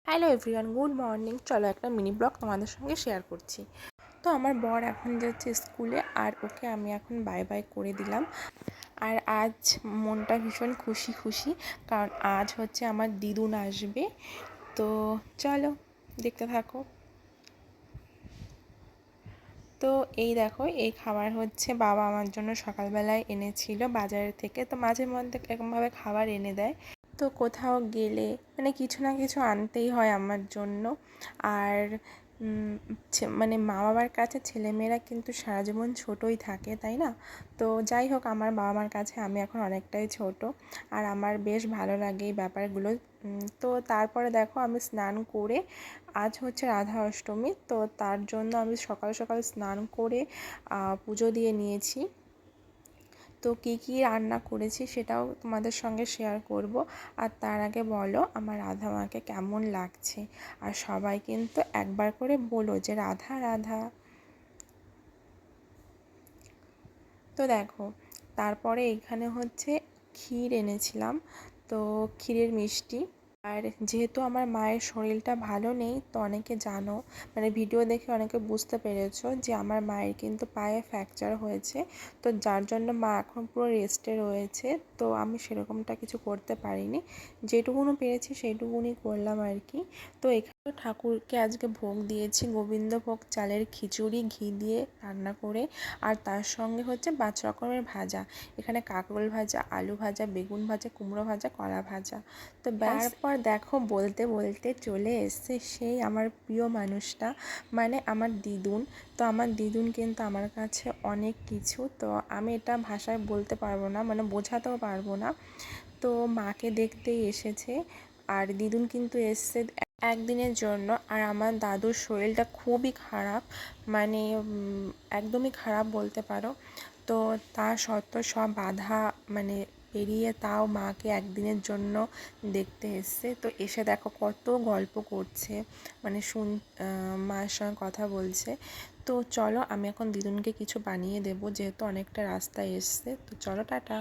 Hello everyone, good morning. চলো একটা mini blog তোমাদের সঙ্গে শেয়ার করছি। তো আমার বর এখন যাচ্ছে স্কুলে, আর ওকে আমি এখন বাই বাই করে দিলাম। আর আজ মনটা ভীষণ খুশি খুশি, কারণ আজ হচ্ছে আমার দিদুন আসবে। তো চলো দেখতে থাকো। তো এই দেখো, এই খাবার হচ্ছে বাবা আমার জন্য সকালবেলায় এনেছিল বাজারের থেকে। তো মাঝে মধ্যে এরকমভাবে খাবার এনে দেয়। তো কোথাও গেলে মানে কিছু না কিছু আনতেই হয় আমার জন্য। আর মানে মা বাবার কাছে ছেলেমেয়েরা কিন্তু সারা জীবন ছোটোই থাকে, তাই না? তো যাই হোক, আমার বাবা মার কাছে আমি এখন অনেকটাই ছোট, আর আমার বেশ ভালো লাগে এই ব্যাপারগুলো। তো তারপরে দেখো, আমি স্নান করে, আজ হচ্ছে রাধা অষ্টমী, তো তার জন্য আমি সকাল সকাল স্নান করে পুজো দিয়ে নিয়েছি। তো কী কী রান্না করেছি সেটাও তোমাদের সঙ্গে শেয়ার করব। আর তার আগে বলো আমার রাধা মাকে কেমন লাগছে, আর সবাই কিন্তু একবার করে বলো যে রাধা রাধা। তো দেখো, তারপরে এখানে হচ্ছে ক্ষীর এনেছিলাম, তো ক্ষীরের মিষ্টি। আর যেহেতু আমার মায়ের শরীরটা ভালো নেই, তো অনেকে জানো, মানে ভিডিও দেখে অনেকে বুঝতে পেরেছো যে আমার মায়ের কিন্তু পায়ে ফ্র্যাকচার হয়েছে। তো যার জন্য মা এখন পুরো রেস্টে রয়েছে। তো আমি সেরকমটা কিছু করতে পারিনি, যেটুকুনো পেরেছি সেইটুকুনি করলাম আর কি। তো এখানে ঠাকুরকে আজকে ভোগ দিয়েছি, গোবিন্দভোগ চালের খিচুড়ি ঘি দিয়ে রান্না করে। আর তার সঙ্গে হচ্ছে 5 রকমের ভাজা, এখানে কাঁকরোল ভাজা, আলু ভাজা, বেগুন ভাজা, কুমড়ো ভাজা, কলা ভাজা। তো তারপর দেখো, বলতে বলতে চলে এসছে সেই আমার প্রিয় মানুষটা, মানে আমার দিদুন। তো আমার দিদুন কিন্তু আমার কাছে অনেক কিছু, তো আমি এটা ভাষায় বলতে পারবো না, মানে বোঝাতেও পারবো না। তো মাকে দেখতেই এসেছে। আর দিদুন কিন্তু এসছে একদিনের জন্য। আর আমার দাদুর শরীরটা খুবই খারাপ, মানে একদমই খারাপ বলতে পারো। তো তা সত্ত্বেও সব বাধা মানে পেরিয়ে তাও মাকে একদিনের জন্য দেখতে এসছে। তো এসে দেখো কত গল্প করছে, মানে মায়ের সঙ্গে কথা বলছে। তো চলো, আমি এখন দিদুনকে কিছু বানিয়ে দেবো, যেহেতু অনেকটা রাস্তা এসছে। তো চলো, টাটা।